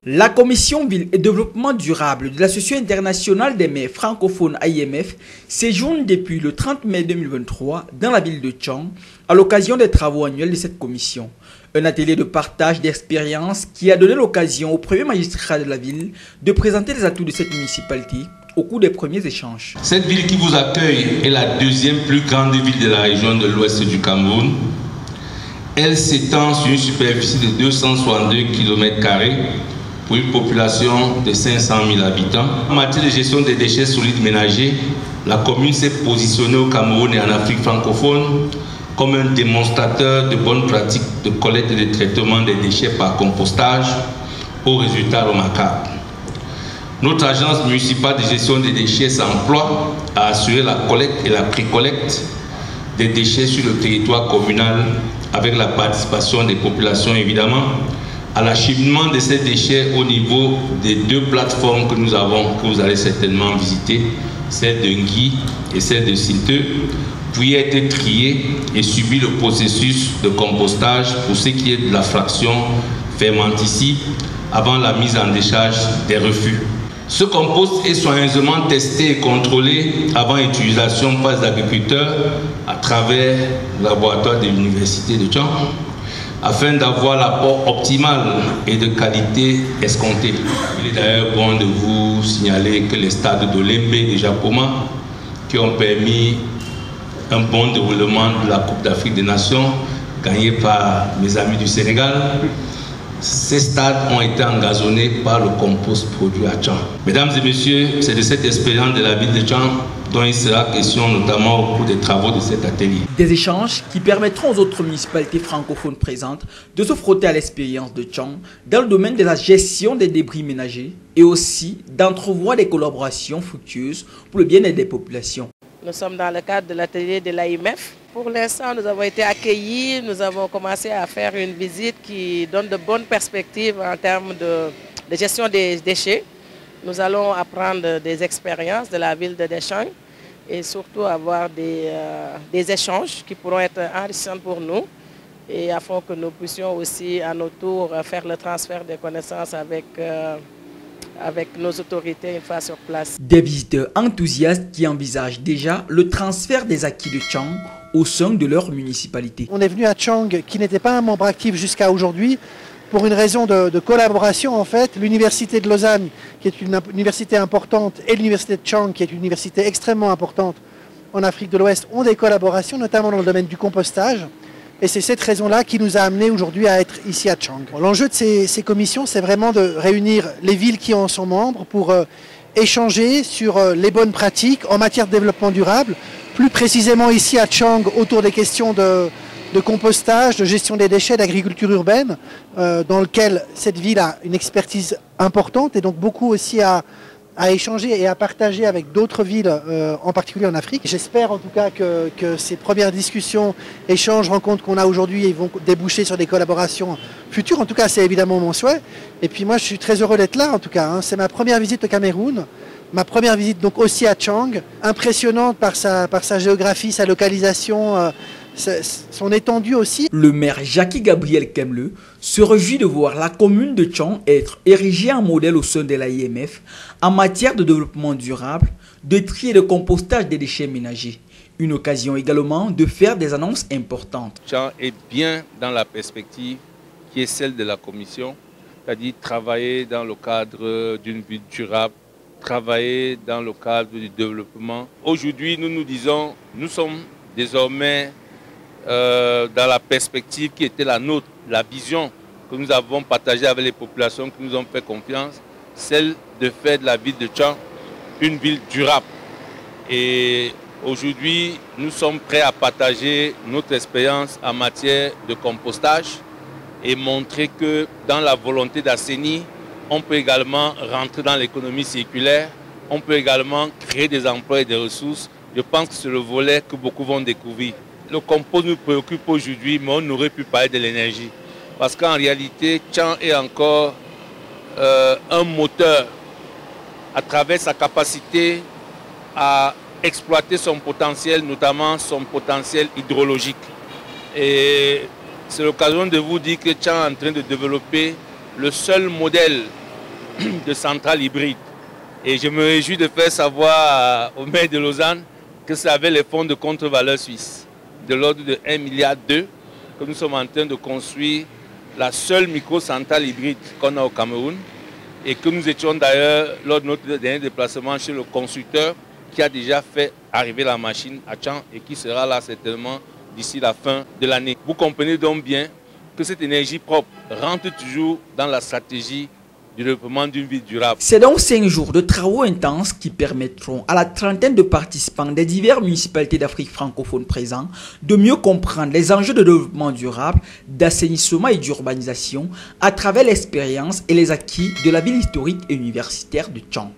La Commission Ville et Développement Durable de l'Association internationale des maires francophones AIMF séjourne depuis le 30 mai 2023 dans la ville de Tchang à l'occasion des travaux annuels de cette commission. Un atelier de partage d'expériences qui a donné l'occasion au premier magistrat de la ville de présenter les atouts de cette municipalité au cours des premiers échanges. Cette ville qui vous accueille est la deuxième plus grande ville de la région de l'ouest du Cameroun. Elle s'étend sur une superficie de 262 km² pour une population de 500 000 habitants. En matière de gestion des déchets solides ménagers, la commune s'est positionnée au Cameroun et en Afrique francophone comme un démonstrateur de bonnes pratiques de collecte et de traitement des déchets par compostage aux résultats remarquables. Notre agence municipale de gestion des déchets s'emploie à assurer la collecte et la pré-collecte des déchets sur le territoire communal avec la participation des populations évidemment, à l'acheminement de ces déchets au niveau des deux plateformes que nous avons, que vous allez certainement visiter, celle de Ngui et celle de Sinteu, puis être triés et subir le processus de compostage pour ce qui est de la fraction fermenticide avant la mise en décharge des refus. Ce compost est soigneusement testé et contrôlé avant utilisation par les agriculteurs à travers le laboratoire de l'Université de Tchang afin d'avoir l'apport optimal et de qualité escompté. Il est d'ailleurs bon de vous signaler que les stades d'Olembe et de Japoma qui ont permis un bon déroulement de la Coupe d'Afrique des Nations gagnée par mes amis du Sénégal, ces stades ont été engazonnés par le compost produit à Tchang. Mesdames et messieurs, c'est de cette expérience de la ville de Tchang dont il sera question notamment au cours des travaux de cet atelier. Des échanges qui permettront aux autres municipalités francophones présentes de se frotter à l'expérience de Tchang dans le domaine de la gestion des débris ménagers et aussi d'entrevoir des collaborations fructueuses pour le bien-être des populations. Nous sommes dans le cadre de l'atelier de l'AIMF. Pour l'instant, nous avons été accueillis, nous avons commencé à faire une visite qui donne de bonnes perspectives en termes de gestion des déchets. Nous allons apprendre des expériences de la ville de Tchang et surtout avoir des échanges qui pourront être enrichissants pour nous et afin que nous puissions aussi à notre tour faire le transfert des connaissances avec nos autorités une fois sur place. Des visiteurs enthousiastes qui envisagent déjà le transfert des acquis de Tchang au sein de leur municipalité. On est venu à Tchang qui n'était pas un membre actif jusqu'à aujourd'hui pour une raison de collaboration en fait. L'université de Lausanne qui est une université importante et l'université de Tchang qui est une université extrêmement importante en Afrique de l'Ouest ont des collaborations notamment dans le domaine du compostage. Et c'est cette raison-là qui nous a amenés aujourd'hui à être ici à Tchang. L'enjeu de ces commissions, c'est vraiment de réunir les villes qui en sont membres pour échanger sur les bonnes pratiques en matière de développement durable, plus précisément ici à Tchang autour des questions de compostage, de gestion des déchets, d'agriculture urbaine, dans lequel cette ville a une expertise importante et donc beaucoup aussi à échanger et à partager avec d'autres villes, en particulier en Afrique. J'espère en tout cas que ces premières discussions, échanges, rencontres qu'on a aujourd'hui vont déboucher sur des collaborations futures. En tout cas, c'est évidemment mon souhait. Et puis moi, je suis très heureux d'être là en tout cas. Hein. C'est ma première visite au Cameroun. Ma première visite donc aussi à Tchang, impressionnante par sa géographie, sa localisation, son étendue aussi. Le maire Jackie Gabriel Kemle se réjouit de voir la commune de Tchang être érigée en modèle au sein de l'AIMF en matière de développement durable, de tri et de compostage des déchets ménagers. Une occasion également de faire des annonces importantes. Tchang est bien dans la perspective qui est celle de la commission, c'est-à-dire travailler dans le cadre d'une ville durable, travailler dans le cadre du développement. Aujourd'hui, nous nous disons, nous sommes désormais dans la perspective qui était la nôtre, la vision que nous avons partagée avec les populations qui nous ont fait confiance, celle de faire de la ville de Tchang une ville durable. Et aujourd'hui, nous sommes prêts à partager notre expérience en matière de compostage et montrer que dans la volonté d'assainir, on peut également rentrer dans l'économie circulaire, on peut également créer des emplois et des ressources. Je pense que c'est le volet que beaucoup vont découvrir. Le compost nous préoccupe aujourd'hui, mais on aurait pu parler de l'énergie. Parce qu'en réalité, Tchang est encore un moteur à travers sa capacité à exploiter son potentiel, notamment son potentiel hydrologique. Et c'est l'occasion de vous dire que Tchang est en train de développer le seul modèle de centrales hybrides. Et je me réjouis de faire savoir au maire de Lausanne que c'est avec les fonds de contre-valeur suisse de l'ordre de 1,2 milliard que nous sommes en train de construire la seule micro-centrale hybride qu'on a au Cameroun et que nous étions d'ailleurs lors de notre dernier déplacement chez le constructeur qui a déjà fait arriver la machine à Tchang et qui sera là certainement d'ici la fin de l'année. Vous comprenez donc bien que cette énergie propre rentre toujours dans la stratégie du développement d'une ville durable. C'est donc 5 jours de travaux intenses qui permettront à la trentaine de participants des diverses municipalités d'Afrique francophone présents de mieux comprendre les enjeux de développement durable, d'assainissement et d'urbanisation à travers l'expérience et les acquis de la ville historique et universitaire de Tchang.